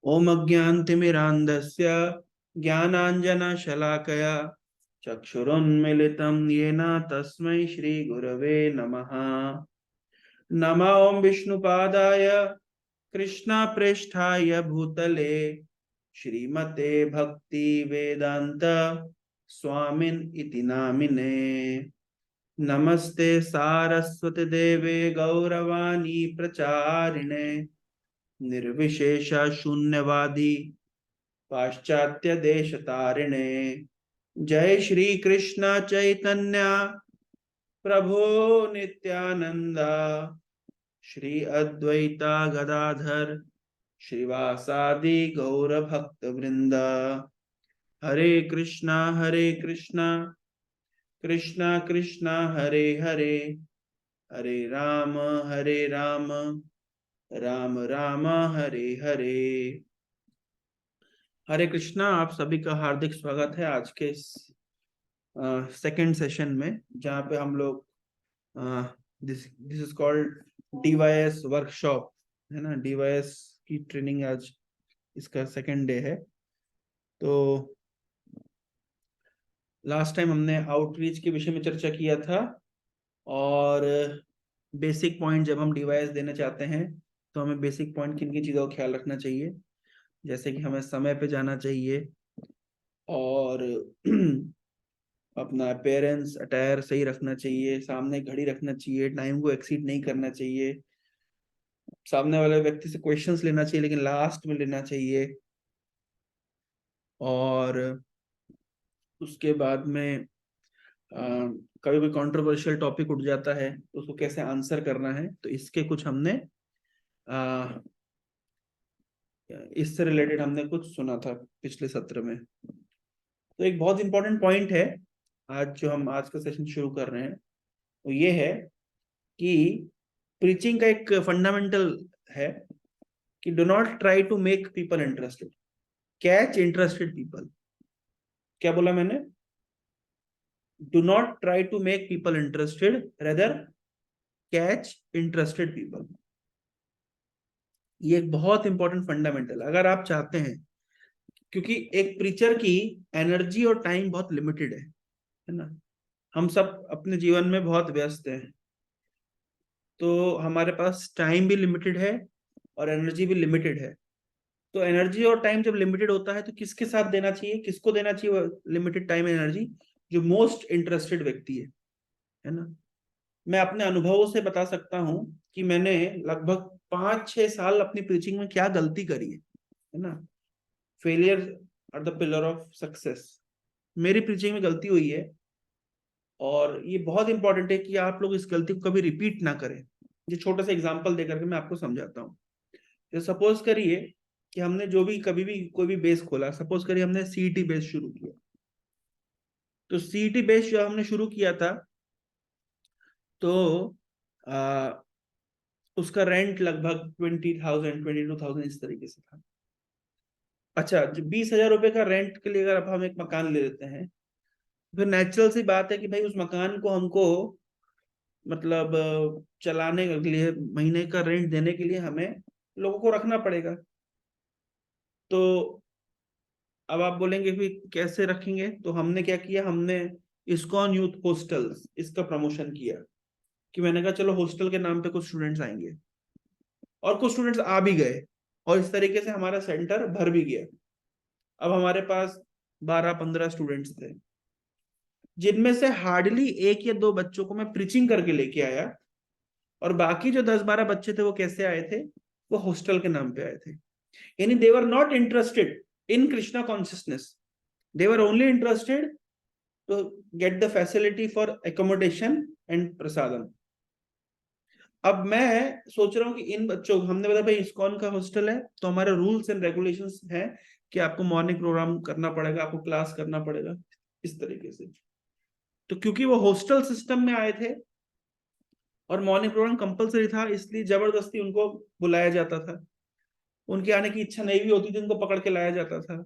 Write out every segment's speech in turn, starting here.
ओम अज्ञानतिमिरान्धस्य ज्ञानाञ्जनशलाकया चक्षुरुन्मीलितं येन तस्मै श्रीगुरवे नमः। नमः ओम विष्णुपादाय कृष्णप्रेष्ठाय भूतले श्रीमते भक्ति वेदांत स्वामिन इति नामिने। नमस्ते सारस्वती देवे गौरवाणी प्रचारिणे निर्विशेष शून्यवादी पाश्चात्य देश तारिणे। जय श्री कृष्ण चैतन्य प्रभु नित्यानंदा श्री अद्वैता गदाधर श्रीवासादि गौर भक्त वृंद। हरे कृष्णा कृष्णा कृष्णा हरे हरे, हरे राम राम राम हरे हरे। हरे कृष्णा। आप सभी का हार्दिक स्वागत है आज के सेकंड सेशन में, जहाँ पे हम लोग this is called DYS workshop, है ना। डीवाईएस की ट्रेनिंग आज इसका सेकंड डे है। तो लास्ट टाइम हमने आउटरीच के विषय में चर्चा किया था, और बेसिक पॉइंट जब हम डीवाईएस देना चाहते हैं तो हमें बेसिक पॉइंट किन किन चीज़ों का ख्याल रखना चाहिए। जैसे कि हमें समय पे जाना चाहिए, और अपना अपेयरेंस अटायर सही रखना चाहिए, सामने घड़ी रखना चाहिए, टाइम को एक्सीड नहीं करना चाहिए, सामने वाले व्यक्ति से क्वेश्चंस लेना चाहिए लेकिन लास्ट में लेना चाहिए, और उसके बाद में कभी कोई कंट्रोवर्शियल टॉपिक उठ जाता है तो उसको कैसे आंसर करना है। तो इसके कुछ हमने इससे रिलेटेड हमने कुछ सुना था पिछले सत्र में। तो एक बहुत इंपॉर्टेंट पॉइंट है आज जो हम आज का सेशन शुरू कर रहे हैं, वो ये है कि प्रीचिंग का एक फंडामेंटल है कि do not try to make people interested, catch interested people. क्या बोला मैंने? Do not try to make people interested, rather catch interested people. ये एक बहुत इंपॉर्टेंट फंडामेंटल अगर आप चाहते हैं, क्योंकि एक प्रीचर की एनर्जी और टाइम बहुत लिमिटेड है ना। हम सब अपने जीवन में बहुत व्यस्त हैं, तो हमारे पास टाइम भी लिमिटेड है और एनर्जी भी लिमिटेड है। तो एनर्जी और टाइम जब लिमिटेड होता है तो किसके साथ देना चाहिए, किसको देना चाहिए लिमिटेड टाइम एनर्जी? जो मोस्ट इंटरेस्टेड व्यक्ति है ना। मैं अपने अनुभवों से बता सकता हूं कि मैंने लगभग 5-6 साल अपनी प्रीचिंग में क्या गलती करी है ना। Failure are the pillar of success. मेरी प्रीचिंग में गलती हुई है, और ये बहुत इंपॉर्टेंट है कि आप लोग इस गलती को कभी रिपीट ना करें। ये छोटा सा एग्जांपल देकर के मैं आपको समझाता हूँ। तो सपोज करिए कि हमने जो भी कभी भी कोई भी बेस खोला, सपोज करिए हमने सीईटी बेस शुरू किया। तो सीईटी बेस जो हमने शुरू किया था, तो आ, उसका रेंट लगभग 20,000 22,000 इस तरीके से था। अच्छा, जो 20,000 रुपए का रेंट के लिए अगर अब हम एक मकान ले लेते हैं, फिर नेचुरल सी बात है कि भाई उस मकान को हमको मतलब चलाने के लिए, महीने का रेंट देने के लिए हमें लोगों को रखना पड़ेगा। तो अब आप बोलेंगे फिर कैसे रखेंगे? तो हमने क्या किया, हमने इस्कॉन यूथ हॉस्टल्स इसका प्रमोशन किया। कि मैंने कहा चलो हॉस्टल के नाम पे कुछ स्टूडेंट्स आएंगे, और कुछ स्टूडेंट्स आ भी गए, और इस तरीके से हमारा सेंटर भर भी गया। अब हमारे पास 12-15 स्टूडेंट्स थे, जिनमें से हार्डली 1 या 2 बच्चों को मैं प्रीचिंग करके लेके आया, और बाकी जो 10-12 बच्चे थे वो कैसे आए थे? वो हॉस्टल के नाम पे आए थे। यानी they were not interested in Krishna consciousness, they were only interested to get the facility for accommodation and prasadam. अब मैं सोच रहा हूँ कि इन बच्चों, हमने बताया भाई इस्कॉन का हॉस्टल है तो हमारे रूल्स एंड रेगुलेशंस हैं कि आपको मॉर्निंग प्रोग्राम करना पड़ेगा, आपको क्लास करना पड़ेगा, इस तरीके से। तो क्योंकि वो हॉस्टल सिस्टम में आए थे और मॉर्निंग प्रोग्राम कंपलसरी था, इसलिए जबरदस्ती उनको बुलाया जाता था। उनके आने की इच्छा नहीं भी होती थी, उनको पकड़ के लाया जाता था।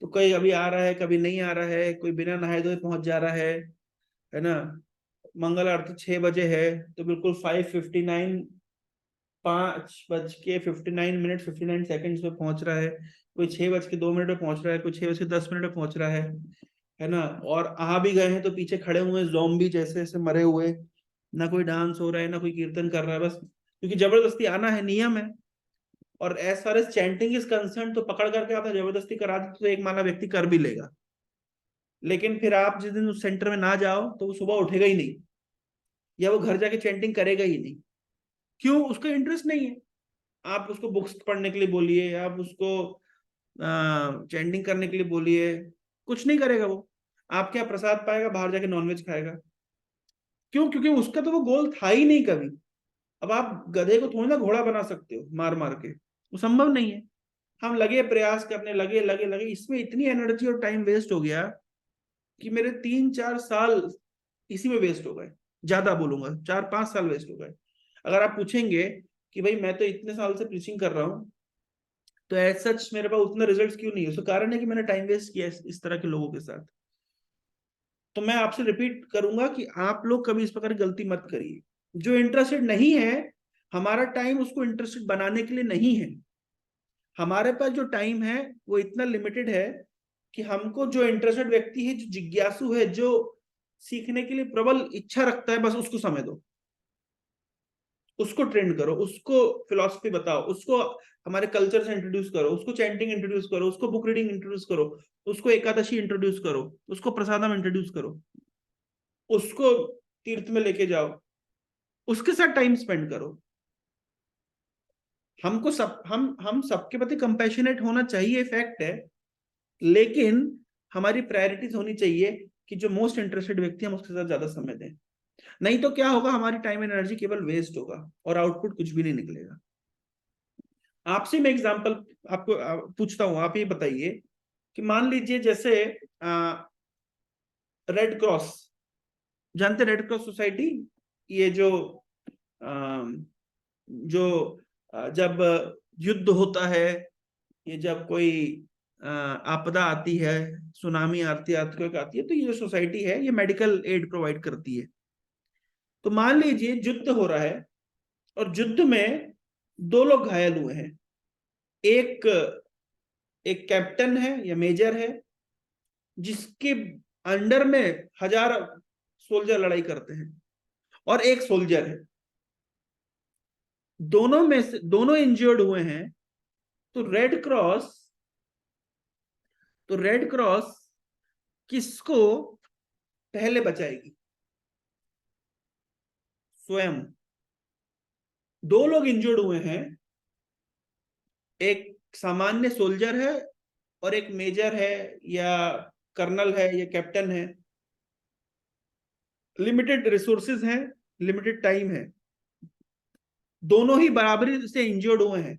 तो कोई अभी आ रहा है, कभी नहीं आ रहा है, कोई बिना नहाए धोए पहुंच जा रहा है ना। मंगल आरती 6 बजे है तो बिल्कुल 5:59 5:59 59 पे पहुंच रहा है, कोई 6:02 पे पहुंच रहा है, कोई 6:10 पे पहुंच रहा है ना। और आ भी गए हैं तो पीछे खड़े हुए ज़ॉम्बी जैसे ऐसे मरे हुए, ना कोई डांस हो रहा है ना कोई कीर्तन कर रहा है, बस क्योंकि जबरदस्ती आना है, नियम है। और as far as chanting is concern, तो पकड़ करके आपने जबरदस्ती करा दी तो एक माना व्यक्ति कर भी लेगा। लेकिन फिर आप जिस दिन उस सेंटर में ना जाओ तो वो सुबह उठेगा ही नहीं, या वो घर जाके चैंटिंग करेगा ही नहीं। क्यों? उसका इंटरेस्ट नहीं है। आप उसको बुक्स पढ़ने के लिए बोलिए, आप उसको चैंटिंग करने के लिए बोलिए, कुछ नहीं करेगा वो। आप क्या प्रसाद पाएगा? बाहर जाके नॉनवेज खाएगा। क्यों? क्योंकि उसका तो वो गोल था ही नहीं कभी। अब आप गधे को थोड़ी ना घोड़ा बना सकते हो मार मार के, वो संभव नहीं है। हम लगे प्रयास करने, लगे लगे लगे, इसमें इतनी एनर्जी और टाइम वेस्ट हो गया कि मेरे 3-4 साल इसी में वेस्ट हो गए। ज्यादा बोलूंगा 4-5 साल वेस्ट हो गए। अगर आप पूछेंगे कि भाई मैं तो इतने साल से प्रीचिंग कर रहा हूं, तो एज सच मेरे पास उतने रिजल्ट्स क्यों नहीं है? उसका कारण है कि मैंने टाइम वेस्ट किया इस तरह के लोगों के साथ। तो मैं आपसे रिपीट करूंगा कि आप लोग कभी इस प्रकार की गलती मत करिए। जो इंटरेस्टेड नहीं है, हमारा टाइम उसको इंटरेस्टेड बनाने के लिए नहीं है। हमारे पास जो टाइम है वो इतना लिमिटेड है कि हमको जो इंटरेस्टेड व्यक्ति है, जो जिज्ञासु है, जो सीखने के लिए प्रबल इच्छा रखता है, बस उसको समय दो, उसको ट्रेंड करो, उसको फिलॉसफी बताओ, उसको हमारे कल्चर से इंट्रोड्यूस करो, उसको चैंटिंग इंट्रोड्यूस करो, उसको बुक रीडिंग इंट्रोड्यूस करो, उसको एकादशी इंट्रोड्यूस करो, उसको प्रसादम इंट्रोड्यूस करो, उसको तीर्थ में लेके जाओ, उसके साथ टाइम स्पेंड करो। हमको सब हम सबके प्रति कंपैशनेट होना चाहिए, फैक्ट है। लेकिन हमारी प्रायोरिटीज होनी चाहिए कि जो मोस्ट इंटरेस्टेड व्यक्ति हम उसके साथ ज्यादा समय दें। नहीं तो क्या होगा? हमारी टाइम एनर्जी केवल वेस्ट होगा और आउटपुट कुछ भी नहीं निकलेगा। आपसे मैं एग्जांपल आपको पूछता हूं, आप ये बताइए कि मान लीजिए जैसे रेड क्रॉस, जानते रेड क्रॉस सोसाइटी? ये जो जो जब युद्ध होता है, ये जब कोई आपदा आती है, सुनामी आती है, अर्थक्वेक आती है, तो ये जो सोसाइटी है ये मेडिकल एड प्रोवाइड करती है। तो मान लीजिए युद्ध हो रहा है और युद्ध में 2 लोग घायल हुए हैं। एक एक कैप्टन है या मेजर है जिसके अंडर में 1000 सोल्जर लड़ाई करते हैं, और एक सोल्जर है। दोनों में से दोनों इंजर्ड हुए हैं। तो रेड क्रॉस किसको पहले बचाएगी? स्वयं। 2 लोग इंजर्ड हुए हैं, एक सामान्य सोल्जर है और एक मेजर है या कर्नल है या कैप्टन है। लिमिटेड रिसोर्सेज हैं, लिमिटेड टाइम है, दोनों ही बराबरी से इंजर्ड हुए हैं।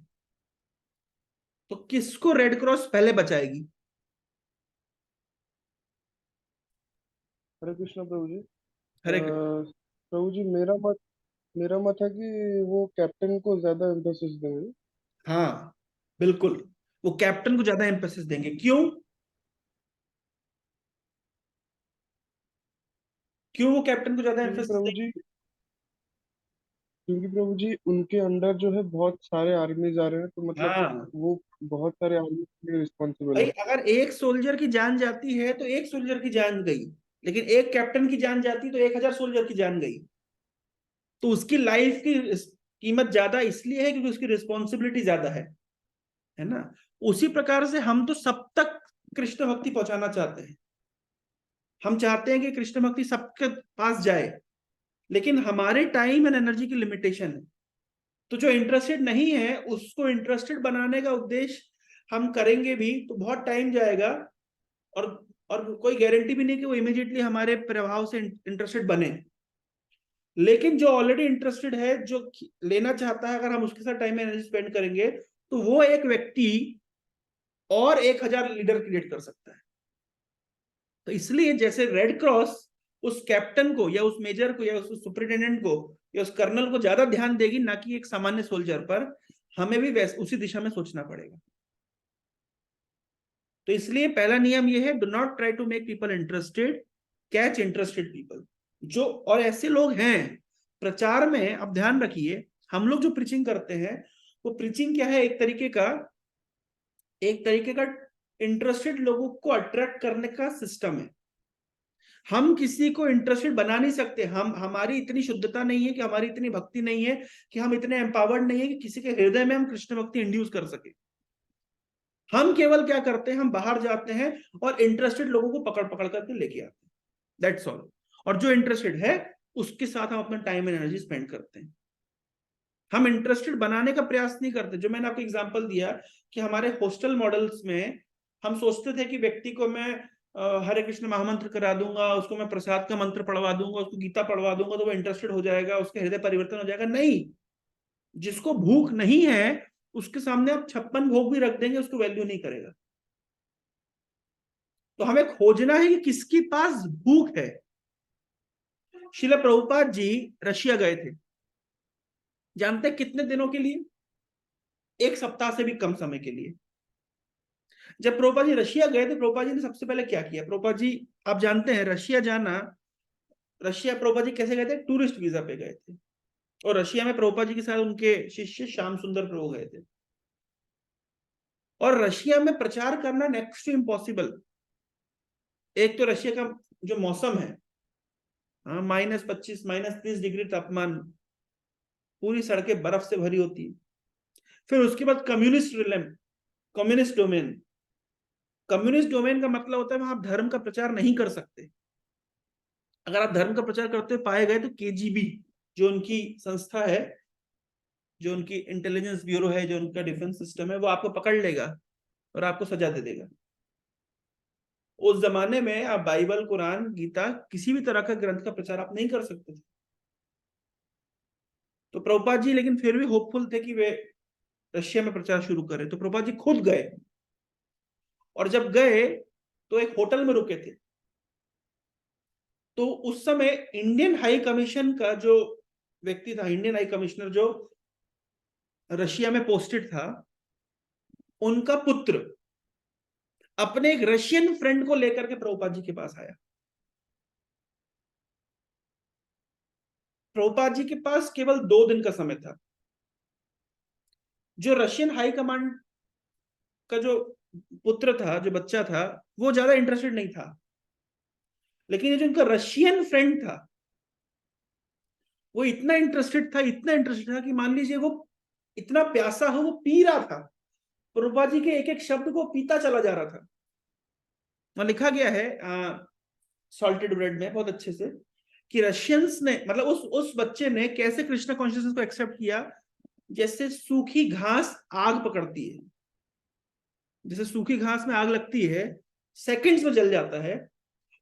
तो किसको रेड क्रॉस पहले बचाएगी? हरे कृष्णा प्रभु जी। हरे कृष्ण। प्रभु जी, मेरा मत है कि वो कैप्टन को ज्यादा एम्फेसिस देंगे। हाँ, बिल्कुल, वो कैप्टन को ज्यादा एम्फेसिस देंगे। क्यों? क्यों वो कैप्टन को ज्यादा क्योंकि एम्फेसिस प्रभु देंगे? जी क्योंकि प्रभु जी उनके अंडर जो है बहुत सारे आर्मीज आ रहे हैं, तो मतलब हाँ वो बहुत सारे आर्मी के लिए रिस्पॉन्सिबल भाई, है। अगर एक सोल्जर की जान जाती है तो एक सोल्जर की जान गई, लेकिन एक कैप्टन की जान जाती तो 1000 सोल्जर की जान गई। तो उसकी लाइफ की कीमत ज्यादा इसलिए है क्योंकि उसकी रिस्पॉन्सिबिलिटी ज्यादा है ना। उसी प्रकार से हम तो सब तक कृष्ण भक्ति पहुंचाना चाहते हैं। हम चाहते हैं कि कृष्ण भक्ति सबके पास जाए, लेकिन हमारे टाइम एंड एनर्जी की लिमिटेशन है। तो जो इंटरेस्टेड नहीं है उसको इंटरेस्टेड बनाने का उद्देश्य हम करेंगे भी तो बहुत टाइम जाएगा, और और कोई गारंटी भी नहीं कि वो इमीडिएटली हमारे प्रभाव से इंटरेस्टेड बने। लेकिन जो ऑलरेडी इंटरेस्टेड है, जो लेना चाहता है, अगर हम उसके साथ टाइम एनर्जी स्पेंड करेंगे तो वो एक व्यक्ति और 1000 लीडर क्रिएट कर सकता है। तो इसलिए जैसे रेड क्रॉस उस कैप्टन को या उस मेजर को या उस सुपरिटेंडेंट को या उस कर्नल को ज्यादा ध्यान देगी, ना कि एक सामान्य सोल्जर पर, हमें भी उसी दिशा में सोचना पड़ेगा। तो इसलिए पहला नियम यह है, do not try to make people interested, catch interested people. जो और ऐसे लोग हैं प्रचार में, अब ध्यान रखिए, हम लोग जो प्रीचिंग करते हैं वो प्रीचिंग क्या है, एक तरीके का इंटरेस्टेड लोगों को अट्रैक्ट करने का सिस्टम है। हम किसी को इंटरेस्टेड बना नहीं सकते, हमारी इतनी शुद्धता नहीं है, कि हमारी इतनी भक्ति नहीं है, कि हम इतने एम्पावर्ड नहीं है कि किसी के हृदय में हम कृष्ण भक्ति इंड्यूस कर सके। हम केवल क्या करते हैं, हम बाहर जाते हैं और इंटरेस्टेड लोगों को पकड़ पकड़ करके लेके आते हैं, दैट्स ऑल। और जो इंटरेस्टेड है उसके साथ हम अपना टाइम एंड एनर्जी स्पेंड करते हैं। हम इंटरेस्टेड बनाने का प्रयास नहीं करते। जो मैंने आपको एग्जांपल दिया कि हमारे हॉस्टल मॉडल्स में हम सोचते थे कि व्यक्ति को मैं हरे कृष्ण महामंत्र करा दूंगा, उसको मैं प्रसाद का मंत्र पढ़वा दूंगा, उसको गीता पढ़वा दूंगा तो वो इंटरेस्टेड हो जाएगा, उसके हृदय परिवर्तन हो जाएगा। नहीं, जिसको भूख नहीं है उसके सामने आप 56 भोग भी रख देंगे, उसको वैल्यू नहीं करेगा। तो हमें खोजना है कि किसके पास भूख है। श्रील प्रभुपाद जी रशिया गए थे, जानते कितने दिनों के लिए? 1 सप्ताह से भी कम समय के लिए। जब प्रभुपाद जी रशिया गए थे, प्रभुपाद जी ने सबसे पहले क्या किया? प्रभुपाद जी, आप जानते हैं रशिया जाना, रशिया प्रभुपाद जी कैसे गए थे? टूरिस्ट वीजा पे गए थे। और रशिया में प्रभुपाद जी के साथ उनके शिष्य श्याम सुंदर प्रभु गए थे। और रशिया में प्रचार करना नेक्स्ट टू इम्पॉसिबल। एक तो रशिया का जो मौसम है, हाँ, -25 -30 डिग्री तापमान, पूरी सड़कें बर्फ से भरी होती है। फिर उसके बाद communist realm, communist domain. Communist domain का मतलब होता है वहां आप धर्म का प्रचार नहीं कर सकते। अगर आप धर्म का प्रचार करते हुए पाए गए तो केजीबी, जो उनकी संस्था है, जो उनकी इंटेलिजेंस ब्यूरो है, जो उनका डिफेंस सिस्टम है, वो आपको पकड़ लेगा और आपको सजा दे देगा। उस जमाने में आप बाइबल, कुरान, गीता, किसी भी तरह का ग्रंथ का प्रचार आप नहीं कर सकते थे। तो प्रभुपाद जी लेकिन फिर भी होपफुल थे कि वे रशिया में प्रचार शुरू करें। तो प्रभुपाद जी खुद गए, और जब गए तो एक होटल में रुके थे। तो उस समय इंडियन हाई कमीशन का जो व्यक्ति था, इंडियन हाई कमिश्नर जो रशिया में पोस्टेड था, उनका पुत्र अपने एक रशियन फ्रेंड को लेकर के प्रभुपाद जी के पास आया। प्रभुपाद जी के पास केवल 2 दिन का समय था। जो रशियन हाई कमांड का जो पुत्र था, जो बच्चा था, वो ज्यादा इंटरेस्टेड नहीं था। लेकिन ये जो उनका रशियन फ्रेंड था, वो इतना इंटरेस्टेड था, इतना इंटरेस्टेड था कि मान लीजिए वो इतना प्यासा हो, वो पी रहा था। प्रभुपाद जी के एक एक शब्द को पीता चला जा रहा था। वहां लिखा गया है सॉल्टेड ब्रेड में बहुत अच्छे से, कि रशियंस ने, मतलब उस बच्चे ने कैसे कृष्णा कॉन्शियसनेस को एक्सेप्ट किया, जैसे सूखी घास आग पकड़ती है, जैसे सूखी घास में आग लगती है, सेकंड्स में जल जाता है,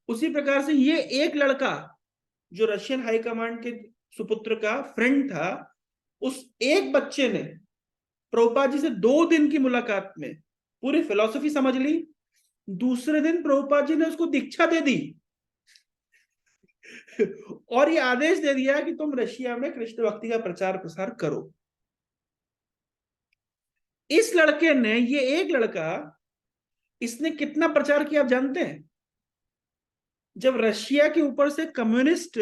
उसी प्रकार से ये एक लड़का जो रशियन हाई कमांड के सुपुत्र का फ्रेंड था, उस एक बच्चे ने प्रभुपाद जी से 2 दिन की मुलाकात में पूरी फिलॉसफी समझ ली। दूसरे दिन प्रभुपाद जी ने उसको दीक्षा दे दी और ये आदेश दे दिया कि तुम रशिया में कृष्ण भक्ति का प्रचार प्रसार करो। इस लड़के ने, ये एक लड़का, इसने कितना प्रचार किया आप जानते हैं? जब रशिया के ऊपर से कम्युनिस्ट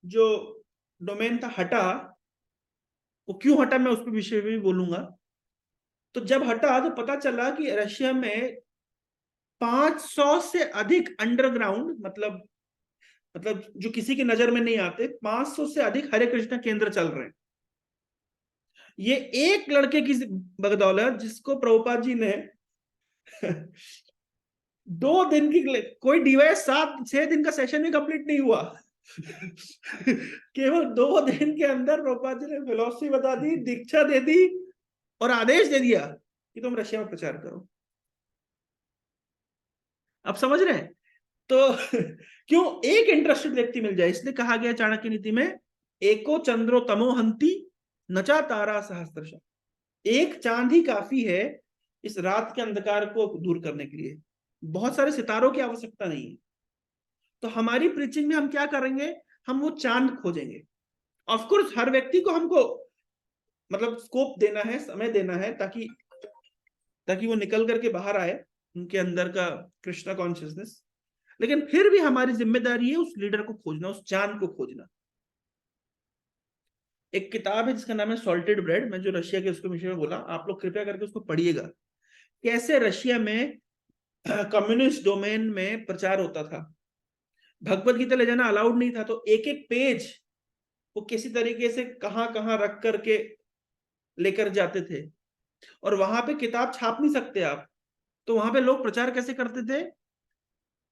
जो डोमेन था हटा, वो क्यों हटा मैं उस पर विषय में भी बोलूंगा। तो जब हटा तो पता चला कि रशिया में 500 से अधिक अंडरग्राउंड, मतलब जो किसी की नजर में नहीं आते, 500 से अधिक हरे कृष्ण केंद्र चल रहे हैं। ये एक लड़के की बदौलत, जिसको प्रभुपाद जी ने 2 दिन की, कोई डिवाइस 6 दिन का सेशन भी कंप्लीट नहीं हुआ केवल 2 दिन के अंदर प्रभुपाद जी ने फिलॉसफी बता दी, दीक्षा दे दी और आदेश दे दिया कि तुम रशिया में प्रचार करो। आप समझ रहे हैं? तो क्यों एक इंटरेस्टेड व्यक्ति मिल जाए, इसलिए कहा गया चाणक्य नीति में, एको चंद्रो तमोहंती नचा तारा सहस्त्रशः। एक चांद ही काफी है इस रात के अंधकार को दूर करने के लिए, बहुत सारे सितारों की आवश्यकता नहीं है। तो हमारी प्रीचिंग में हम क्या करेंगे, हम वो चांद खोजेंगे। ऑफ कोर्स हर व्यक्ति को हमको मतलब स्कोप देना है, समय देना है, ताकि ताकि वो निकल करके बाहर आए, उनके अंदर का कृष्णा कॉन्शियसनेस। लेकिन फिर भी हमारी जिम्मेदारी है उस लीडर को खोजना, उस चांद को खोजना। एक किताब है जिसका नाम है सॉल्टेड ब्रेड, मैं जो रशिया के उसके विषय में बोला, आप लोग कृपया करके उसको पढ़िएगा। कैसे रशिया में कम्युनिस्ट डोमेन में प्रचार होता था, भगवत गीता ले जाना अलाउड नहीं था, तो एक एक पेज वो किसी तरीके से कहां कहां रख करके लेकर जाते थे, और वहां पे किताब छाप नहीं सकते आप, तो वहां पे लोग प्रचार कैसे करते थे?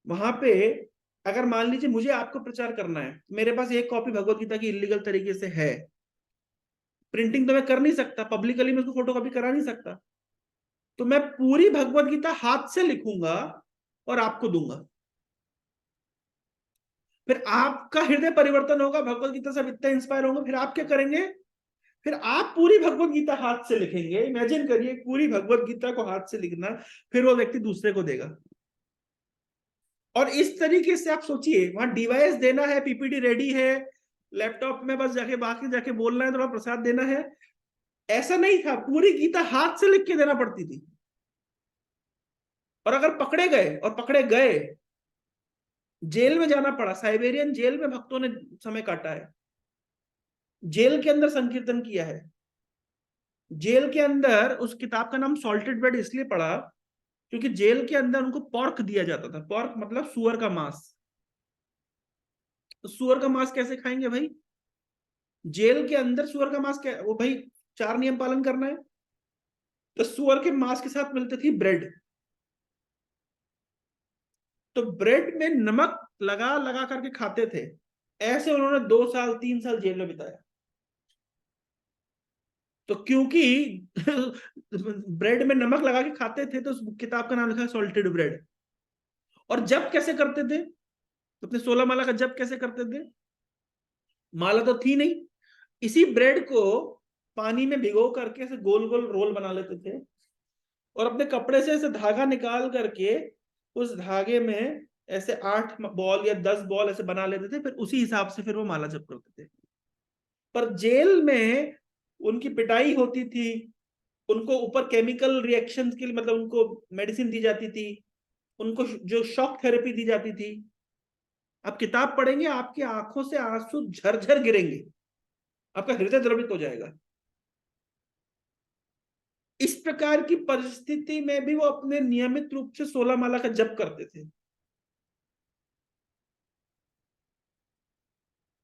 वहां पे अगर मान लीजिए मुझे आपको प्रचार करना है, मेरे पास एक कॉपी भगवत गीता की इलीगल तरीके से है, प्रिंटिंग तो मैं कर नहीं सकता, पब्लिकली मैं उसको फोटो कॉपी करा नहीं सकता, तो मैं पूरी भगवत गीता हाथ से लिखूंगा और आपको दूंगा। फिर आपका हृदय परिवर्तन होगा, भगवत गीता से आप इतना इंस्पायर होंगे, फिर आप क्या करेंगे? फिर आप पूरी भगवत गीता हाथ से लिखेंगे। इमेजिन करिए पूरी भगवत गीता को हाथ से लिखना, फिर वो व्यक्ति दूसरे को देगा। और इस तरीके से आप सोचिए, वहां डिवाइस देना है, पीपीटी रेडी है, लैपटॉप में बस जाके बाकी जाके बोलना है, थोड़ा प्रसाद देना है। ऐसा नहीं था, पूरी गीता हाथ से लिख के देना पड़ती थी। और अगर पकड़े गए, और पकड़े गए, जेल में जाना पड़ा, साइबेरियन जेल में भक्तों ने समय काटा है, जेल के अंदर संकीर्तन किया है। जेल के अंदर उस किताब का नाम सॉल्टेड ब्रेड इसलिए पड़ा क्योंकि जेल के अंदर उनको पॉर्क दिया जाता था। पॉर्क मतलब सुअर का मांस। तो सुअर का मांस कैसे खाएंगे भाई? जेल के अंदर सुअर का मांस, क्या वो भाई, 4 नियम पालन करना है, तो सुअर के मांस के साथ मिलती थी ब्रेड। तो ब्रेड में नमक लगा लगा करके खाते थे। ऐसे उन्होंने 2 साल 3 साल जेल में बिताया। तो क्योंकि ब्रेड में नमक लगा के खाते थे, तो उस किताब का नाम लिखा है सॉल्टेड ब्रेड। और जब कैसे करते थे? तो अपने 16 माला का जब कैसे करते थे? माला तो थी नहीं, इसी ब्रेड को पानी में भिगो करके ऐसे गोल गोल रोल बना लेते थे, और अपने कपड़े से ऐसे धागा निकाल करके उस धागे में ऐसे 8 बॉल या 10 बॉल ऐसे बना लेते थे, फिर उसी हिसाब से फिर वो माला जप करते थे। पर जेल में उनकी पिटाई होती थी, उनको ऊपर केमिकल रिएक्शंस के लिए, मतलब उनको मेडिसिन दी जाती थी, उनको जो शॉक थेरेपी दी जाती थी। आप किताब पढ़ेंगे, आपकी आंखों से आंसू झरझर गिरेंगे, आपका हृदय द्रवित हो जाएगा। इस प्रकार की परिस्थिति में भी वो अपने नियमित रूप से 16 माला का जप करते थे।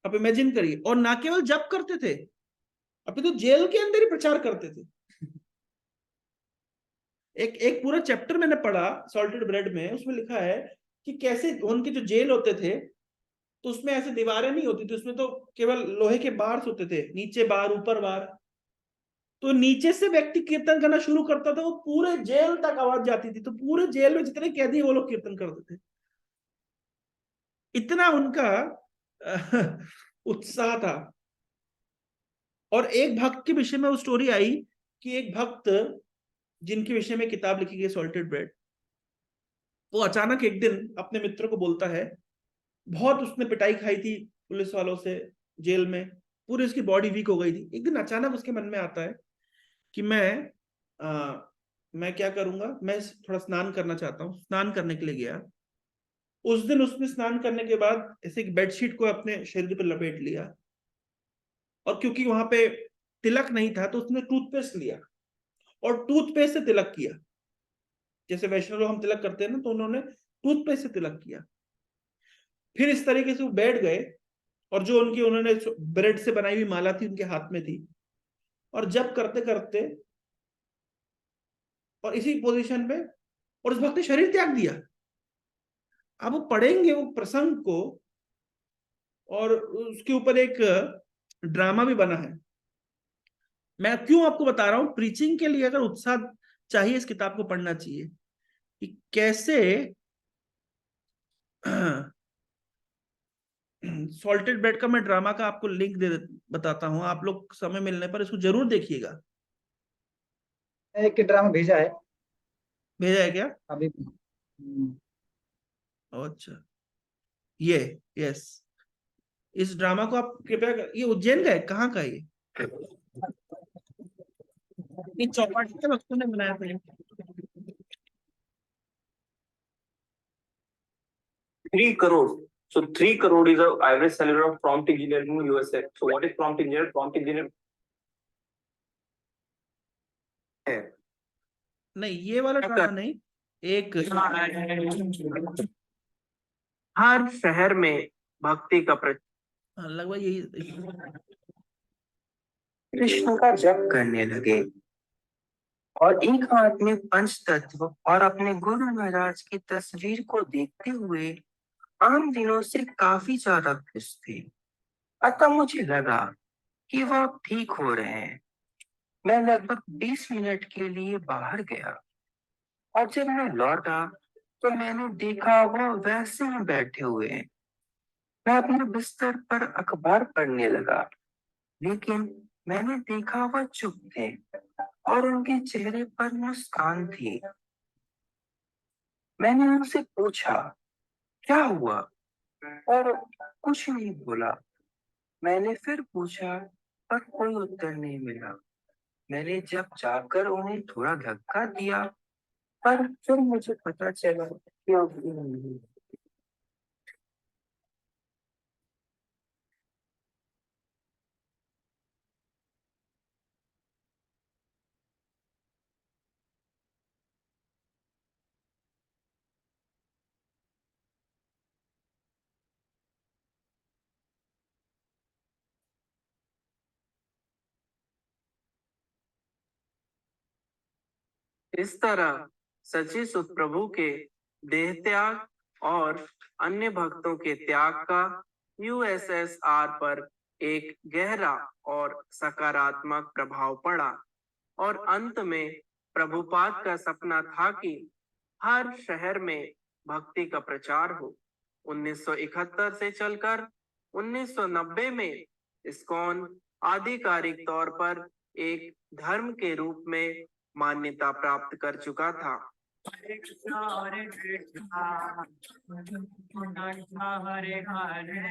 आप इमेजिन करिए, और ना केवल जप करते थे, अभी तो जेल के अंदर ही प्रचार करते थे। एक एक पूरा चैप्टर मैंने पढ़ा सॉल्टेड ब्रेड में, उसमें लिखा है कि कैसे उनके जो जेल होते थे, तो उसमें ऐसे दीवारें नहीं होती थी, उसमें तो केवल लोहे के बार्स होते थे, नीचे बार ऊपर बार। तो नीचे से व्यक्ति कीर्तन करना शुरू करता था, वो पूरे जेल तक आवाज जाती थी, तो पूरे जेल में जितने कैदी वो लोग कीर्तन करते थे। इतना उनका उत्साह था। और एक भक्त के विषय में वो स्टोरी आई कि एक भक्त जिनके विषय में किताब लिखी गई सॉल्टेड ब्रेड, वो अचानक एक दिन अपने मित्र को बोलता है, बहुत उसने पिटाई खाई थी पुलिस वालों से जेल में, पूरी उसकी बॉडी वीक हो गई थी। एक दिन अचानक उसके मन में आता है कि आ, मैं क्या करूंगा, मैं थोड़ा स्नान करना चाहता हूँ। स्नान करने के लिए गया। उस दिन उसने स्नान करने के बाद ऐसे एक बेडशीट को अपने शरीर पर लपेट लिया, और क्योंकि वहां पे तिलक नहीं था, तो उसने टूथपेस्ट लिया और टूथपेस्ट से तिलक किया। जैसे वैष्णव लोग हम तिलक करते हैं ना, तो उन्होंने टूथपेस्ट से तिलक किया। फिर इस तरीके से वो बैठ गए, और जो उनकी उन्होंने ब्रेड से बनाई हुई माला थी उनके हाथ में थी, और जब करते करते, और इसी पोजीशन पे, और उस भक्त ने शरीर त्याग दिया। अब वो पढ़ेंगे वो प्रसंग को, और उसके ऊपर एक ड्रामा भी बना है। मैं क्यों आपको बता रहा हूं, प्रीचिंग के लिए अगर उत्साह चाहिए, इस किताब को पढ़ना चाहिए कि कैसे सॉल्टेड ब्रेड का मैं ड्रामा का आपको लिंक दे बताता हूं, आप लोग समय मिलने पर इसको जरूर देखिएगा। एक ड्रामा भेजा है भेजा है क्या? अभी। अच्छा, ये, यस, इस ड्रामा को आप कृपया ये उज्जैन का है, कहाँ का है ये? ये चौपाटी के भक्तों ने बनाया था ये। 3 crore So 3 crore is the average salary of prompt engineer in USA. So what is prompt engineer? Prompt engineer नहीं, ये वाला ड्रामा नहीं, एक हर शहर में भक्ति का लगभग यही कृष्ण का जप करने लगे और एक हाथ में पंच तत्व और अपने गुरु महाराज की तस्वीर को देखते हुए आम दिनों से काफी ज्यादा खुश थे। अतः मुझे लगा कि वह ठीक हो रहे हैं। मैं लगभग 20 मिनट के लिए बाहर गया और जब मैं लौटा तो मैंने देखा वह वैसे ही बैठे हुए हैं। मैं अपने बिस्तर पर अखबार पढ़ने लगा, लेकिन मैंने देखा वह चुप थे और उनके चेहरे पर मुस्कान थी। मैंने उनसे पूछा, क्या हुआ? और कुछ नहीं बोला। मैंने फिर पूछा, पर कोई उत्तर नहीं मिला। मैंने जब जाकर उन्हें थोड़ा धक्का दिया, पर फिर मुझे पता चला कि अब नहीं। इस तरह सच्चे सुख प्रभु के देह त्याग और अन्य भक्तों के त्याग का यूएसएसआर पर एक गहरा और सकारात्मक प्रभाव पड़ा और अंत में प्रभुपाद का सपना था कि हर शहर में भक्ति का प्रचार हो। 1971 से चलकर 1990 में इस्कॉन आधिकारिक तौर पर एक धर्म के रूप में मान्यता प्राप्त कर चुका था। हरे कृष्णा हरे कृष्णा कृष्णा हरे हरे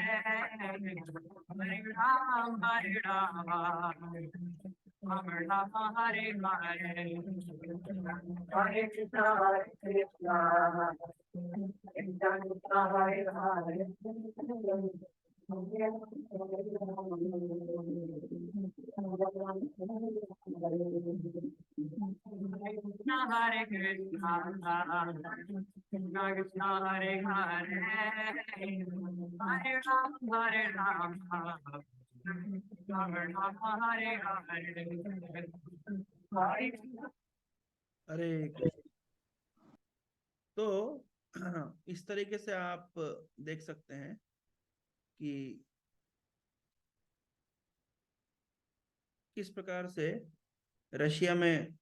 हरे राम हरे राम राम राम हरे हरे हरे कृष्णा कृष्णा हरे हरे हरे कृष्णा कृष्णा हरे हरे हरे राम हरे राम राम हरे हरे अरे तो इस तरीके से आप देख सकते हैं कि किस प्रकार से रशिया में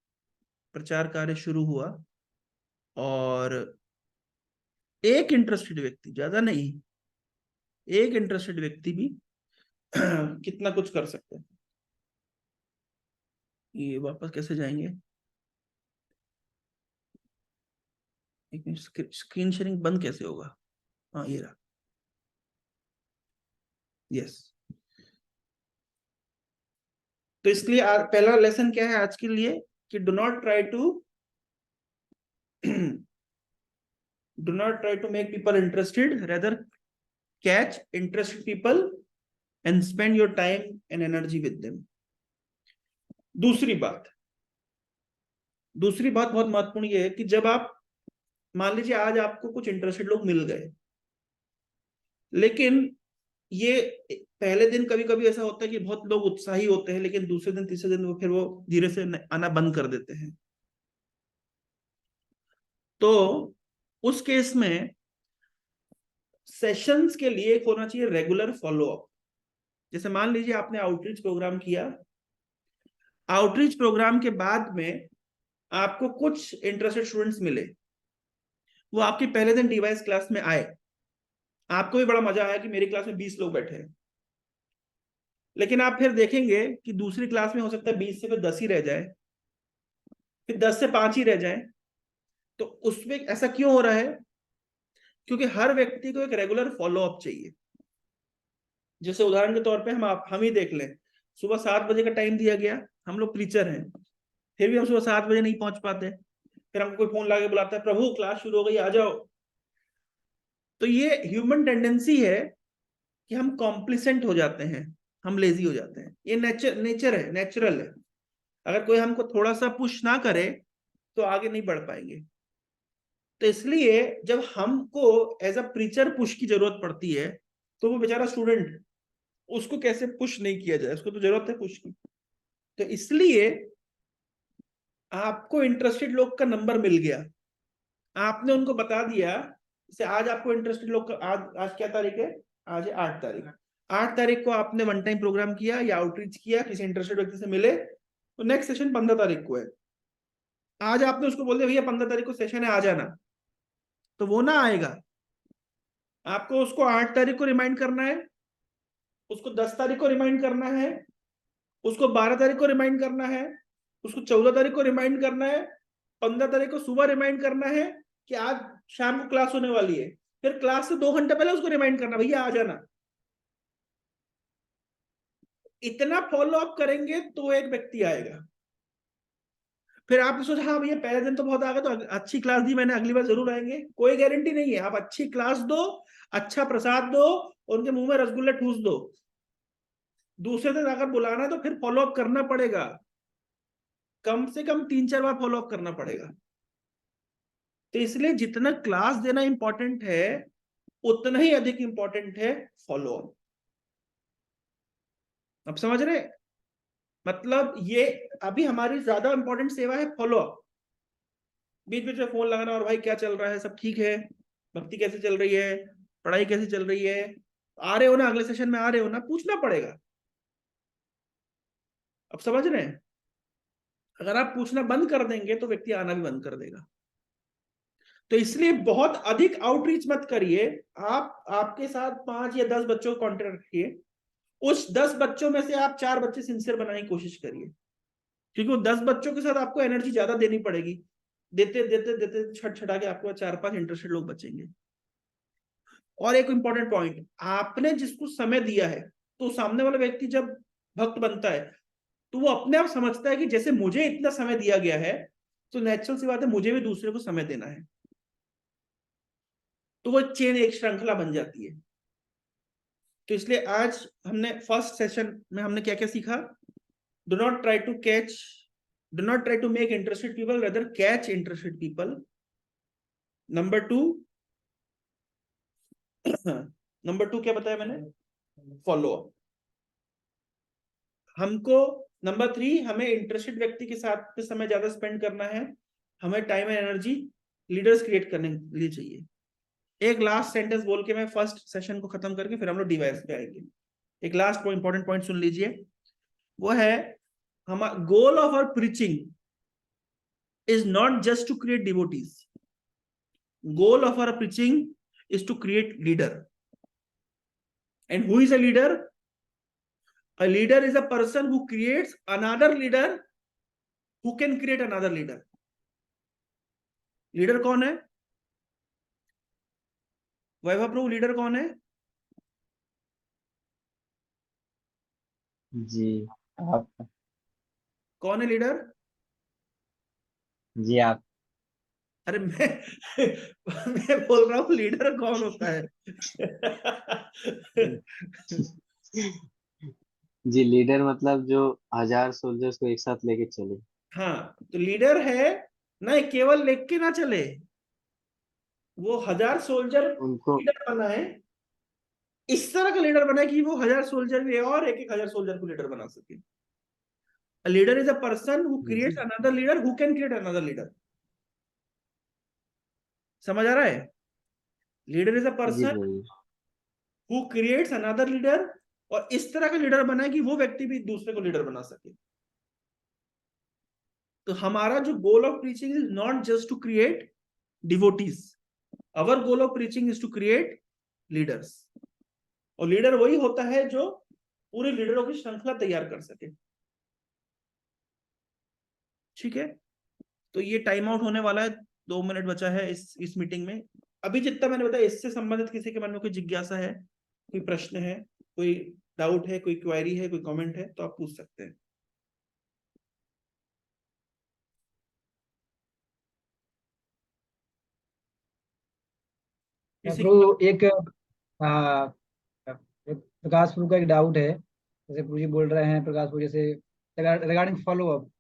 प्रचार कार्य शुरू हुआ और एक इंटरेस्टेड व्यक्ति, ज्यादा नहीं, एक इंटरेस्टेड व्यक्ति भी कितना कुछ कर सकते हैं। ये वापस कैसे जाएंगे? एक मिनट, स्क्रीन शेयरिंग बंद कैसे होगा? हाँ, ये रहा। यस। तो इसलिए पहला लेसन क्या है आज के लिए कि do not try to make people interested, rather catch interested people and spend your time and energy with them. दूसरी बात बहुत महत्वपूर्ण ये है कि जब आप मान लीजिए आज आपको कुछ इंटरेस्टेड लोग मिल गए, लेकिन ये पहले दिन कभी कभी ऐसा होता है कि बहुत लोग उत्साही होते हैं, लेकिन दूसरे दिन तीसरे दिन फिर वो धीरे से आना बंद कर देते हैं। तो उस केस में सेशंस के लिए एक होना चाहिए रेगुलर फॉलोअप। जैसे मान लीजिए आपने आउटरीच प्रोग्राम किया, आउटरीच प्रोग्राम के बाद में आपको कुछ इंटरेस्टेड स्टूडेंट्स मिले, वो आपके पहले दिन डिवाइस क्लास में आए, आपको भी बड़ा मजा आया कि मेरी क्लास में 20 लोग बैठे हैं, लेकिन आप फिर देखेंगे कि दूसरी क्लास में हो सकता है 20 से फिर 10 ही रह जाए, फिर 10 से 5 ही रह जाए। तो उसमें ऐसा क्यों हो रहा है? क्योंकि हर व्यक्ति को एक रेगुलर फॉलोअप चाहिए। जैसे उदाहरण के तौर पे हम ही देख लें, सुबह 7 बजे का टाइम दिया गया, हम लोग प्रीचर हैं, फिर भी हम सुबह 7 बजे नहीं पहुंच पाते, फिर हमको कोई फोन लाके बुलाता है, प्रभु क्लास शुरू हो गई, आ जाओ। तो ये ह्यूमन टेंडेंसी है कि हम कॉम्प्लिसेंट हो जाते हैं, हम लेजी हो जाते हैं। ये नेचर है, नेचुरल है। अगर कोई हमको थोड़ा सा पुश ना करे तो आगे नहीं बढ़ पाएंगे। तो इसलिए जब हमको एज अ प्रीचर पुश की जरूरत पड़ती है, तो वो बेचारा स्टूडेंट, उसको कैसे पुश नहीं किया जाए, उसको तो जरूरत है पुश की। तो इसलिए आपको इंटरेस्टेड लोग का नंबर मिल गया, आपने उनको बता दिया। जैसे आज आपको इंटरेस्टेड लोग का, आज क्या तारीख है? आज है 8 तारीख। 8 तारीख को आपने वन टाइम प्रोग्राम किया या आउटरीच किया, किसी इंटरेस्टेड व्यक्ति से मिले, तो नेक्स्ट सेशन 15 तारीख को है। आज आपने उसको बोल दिया भैया 15 तारीख को सेशन है, आ जाना, तो वो ना आएगा। आपको उसको 8 तारीख को रिमाइंड करना है, उसको 10 तारीख को रिमाइंड करना है, उसको 12 तारीख को रिमाइंड करना है, उसको 14 तारीख को रिमाइंड करना है, 15 तारीख को सुबह रिमाइंड करना है कि आज शाम को क्लास होने वाली है। फिर क्लास से 2 घंटे पहले उसको रिमाइंड करना, भैया आ जाना। इतना फॉलो अप करेंगे तो एक व्यक्ति आएगा। फिर आपने सोचा हाँ भैया पहले दिन तो बहुत आ गए, तो अच्छी क्लास दी मैंने, अगली बार जरूर आएंगे। कोई गारंटी नहीं है। आप अच्छी क्लास दो, अच्छा प्रसाद दो, उनके मुंह में रसगुल्ले ठूस दो, दूसरे दिन अगर बुलाना है तो फिर फॉलो अप करना पड़ेगा, कम से कम 3-4 बार फॉलो अप करना पड़ेगा। तो इसलिए जितना क्लास देना इंपॉर्टेंट है, उतना ही अधिक इंपॉर्टेंट है फॉलो अप। अब समझ रहे? मतलब ये अभी हमारी ज्यादा इंपॉर्टेंट सेवा है फॉलो अप। बीच बीच में फोन लगाना, और भाई क्या चल रहा है, सब ठीक है, भक्ति कैसे चल रही है, पढ़ाई कैसे चल रही है, आ रहे हो ना, अगले सेशन में आ रहे हो ना, पूछना पड़ेगा। अब समझ रहे हैं? अगर आप पूछना बंद कर देंगे तो व्यक्ति आना भी बंद कर देगा। तो इसलिए बहुत अधिक आउटरीच मत करिए। आप आपके साथ 5 या 10 बच्चों को कॉन्टेक्ट रखिए। उस 10 बच्चों में से आप 4 बच्चे सिंसियर बनाने की कोशिश करिए, क्योंकि वो 10 बच्चों के साथ आपको एनर्जी ज्यादा देनी पड़ेगी। देते देते देते छट छटा के आपको 4-5 इंटरेस्टेड लोग बचेंगे। और एक इंपॉर्टेंट पॉइंट, आपने जिसको समय दिया है, तो सामने वाला व्यक्ति जब भक्त बनता है तो वो अपने आप समझता है कि जैसे मुझे इतना समय दिया गया है, तो नेचुरल सी बात है मुझे भी दूसरे को समय देना है। तो वो चेन, एक श्रृंखला बन जाती है। तो इसलिए आज हमने फर्स्ट सेशन में हमने क्या क्या सीखा? Do not try to catch, do not try to make interested people, rather catch interested people. Number 2, number 2 क्या बताया मैंने? Follow up. हमको नंबर 3, हमें इंटरेस्टेड व्यक्ति के साथ समय ज्यादा स्पेंड करना है। हमें time and energy leaders create करने के लिए चाहिए। एक लास्ट सेंटेंस बोल के मैं फर्स्ट सेशन को खत्म करके फिर हम लोग डिवाइस पे आएंगे। एक लास्ट इंपॉर्टेंट पॉइंट सुन लीजिए, वो है हमारा goal of our preaching is not just to create devotees, goal of our preaching is to create leader. And who is a leader? A leader is a person who creates another leader who can create another leader. Leader कौन है? वैभव प्रभु, leader कौन है? जी आप। कौन है leader? जी आप। अरे मैं मैं बोल रहा हूँ लीडर कौन होता है? जी लीडर मतलब जो 1000 सोल्जर्स को एक साथ लेके चले। हाँ, तो लीडर है ना, केवल लेके ना चले, वो 1000 सोल्जर उनको लीडर बना है। इस तरह का लीडर बना है कि वो 1000 सोल्जर भी है और एक 1000 सोल्जर को लीडर बना सके। A leader is a person who creates another leader who can create another leader. समझ आ रहा है? लीडर इज अ जी पर्सन बोलिए। हु क्रिएट्स अनदर लीडर, और इस तरह का लीडर बना है कि वो व्यक्ति भी दूसरे को लीडर बना सके। तो हमारा जो goal of preaching is not just to create devotees, our goal of preaching is to create leaders. और लीडर वही होता है जो पूरे लीडरों की श्रृंखला तैयार कर सके। ठीक है, तो ये टाइम आउट होने वाला है, 2 मिनट बचा है इस मीटिंग में। अभी जितना मैंने बताया, इससे संबंधित किसी के मन में कोई जिज्ञासा है, कोई प्रश्न है, कोई डाउट है, कोई क्वेरी है, कोई कमेंट है, तो आप पूछ सकते हैं। किसी प्रभु एक आ, प्रकाश प्रभु का एक डाउट है, जैसे प्रभु जी बोल रहे हैं प्रकाश प्रभु जैसे रिगार्डिंग फॉलो अप।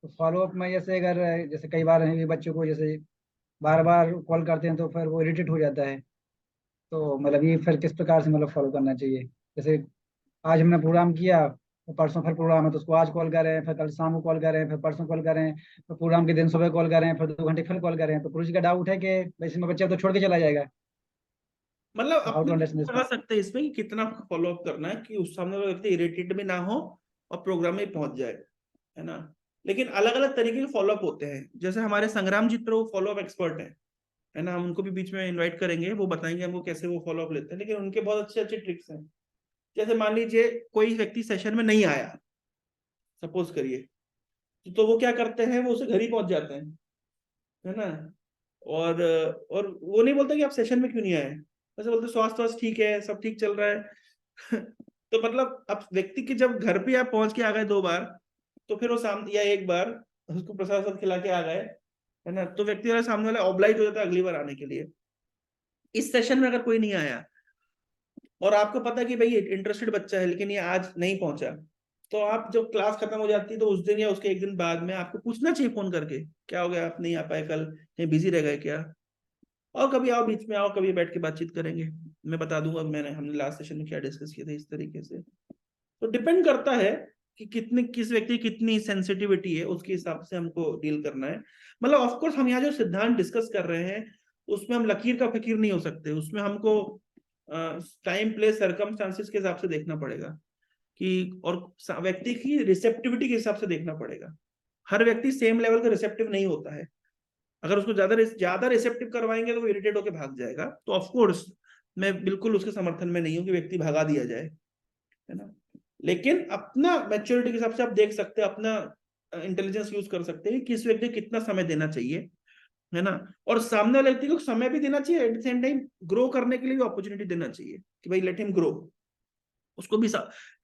तो फॉलो अप में जैसे अगर जैसे कई बार है बच्चों को जैसे बार बार कॉल करते हैं तो फिर वो इरिटेट हो जाता है। तो मतलब ये फिर किस प्रकार से मतलब फॉलो करना चाहिए? जैसे आज हमने प्रोग्राम किया तो परसों फिर प्रोग्राम है तो उसको आज कॉल कर रहे हैं, फिर कल शाम को कॉल कर रहे हैं, फिर परसों कॉल कर रहे हैं, फिर प्रोग्राम के दिन सुबह कॉल कर रहे हैं, फिर 2 घंटे फिर कॉल कर रहे हैं। तो गुरु जी का डाउट है कि वैसे में बच्चा तो छोड़ के चला जाएगा। मतलब हाउ अपने टू अंडरस्टैंड लगा दिस? सकते हैं इसमें कि कितना फॉलो अप करना है कि उस सामने वाला व्यक्ति इरिटेट भी ना हो और प्रोग्राम में पहुंच जाए, है ना। लेकिन अलग अलग तरीके के फॉलो अप होते हैं। जैसे हमारे संग्राम जी वो फॉलो अप एक्सपर्ट है ना, हम उनको भी बीच में इनवाइट करेंगे, वो बताएंगे हमको कैसे वो फॉलो अप लेते हैं। लेकिन उनके बहुत अच्छे अच्छे ट्रिक्स हैं। जैसे मान लीजिए कोई व्यक्ति सेशन में नहीं आया, सपोज करिए, तो वो क्या करते हैं, वो उसे घर ही पहुंच जाते हैं, है ना। और वो नहीं बोलते कि आप सेशन में क्यों नहीं आए, वैसे बोलते स्वास्थ्य वास्थ्य ठीक है, सब ठीक चल रहा है। तो मतलब अब व्यक्ति के जब घर पे आप पहुंच के आ गए 2 बार, तो फिर वो सामने या 1 बार उसको प्रसाद वसाद खिला के आ गए, है ना, तो व्यक्ति वाला सामने वाला ऑब्लाइज हो जाता है अगली बार आने के लिए। इस सेशन में अगर कोई नहीं आया और आपको पता है कि भाई इंटरेस्टेड बच्चा है लेकिन ये आज नहीं पहुंचा, तो आप जब क्लास खत्म हो जाती है तो उस दिन या उसके 1 दिन बाद में आपको पूछना चाहिए फोन करके, क्या हो गया, आप नहीं आ पाए कल, कहीं बिजी रह गए क्या, और कभी आओ बीच में आओ, कभी बैठ के बातचीत करेंगे, मैं बता दूंगा हमने लास्ट सेशन में क्या डिस्कस किया था, इस तरीके से। तो डिपेंड करता है कि कितने किस व्यक्ति की कितनी सेंसिटिविटी है, उसके हिसाब से हमको डील करना है। मतलब ऑफ कोर्स हम यहाँ जो सिद्धांत डिस्कस कर रहे हैं उसमें हम लकीर का फकीर नहीं हो सकते, उसमें हमको टाइम प्लेस सर्कमस्टांसिस के हिसाब से देखना पड़ेगा कि, और व्यक्ति की रिसेप्टिविटी के हिसाब से देखना पड़ेगा। हर व्यक्ति सेम लेवल का रिसेप्टिव नहीं होता है। अगर उसको ज्यादा रिसेप्टिव करवाएंगे तो वो इरिटेट होकर भाग जाएगा। तो ऑफ कोर्स मैं बिल्कुल उसके समर्थन में नहीं हूं कि व्यक्ति भगा दिया जाए, है ना। लेकिन अपना मैच्योरिटी के हिसाब से आप देख सकते हैं, अपना इंटेलिजेंस यूज कर सकते हैं कि किस व्यक्ति को कितना समय देना चाहिए, है ना। और सामने वाले व्यक्ति को समय भी देना चाहिए, at the same time grow करने के लिए भी अपॉर्चुनिटी देना चाहिए कि भाई लेट हिम ग्रो। उसको भी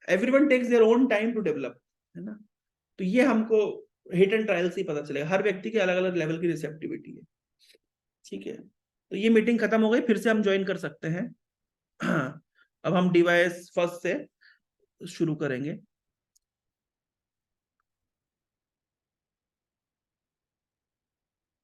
everyone takes their own time to develop, है ना। तो ये हमको हिट एंड ट्रायल से ही पता चलेगा, हर व्यक्ति के अलग अलग लेवल की रिसेप्टिविटी है। ठीक है, तो ये मीटिंग खत्म हो गई, फिर से हम ज्वाइन कर सकते हैं। अब हम डिवाइस फर्स्ट से शुरू करेंगे।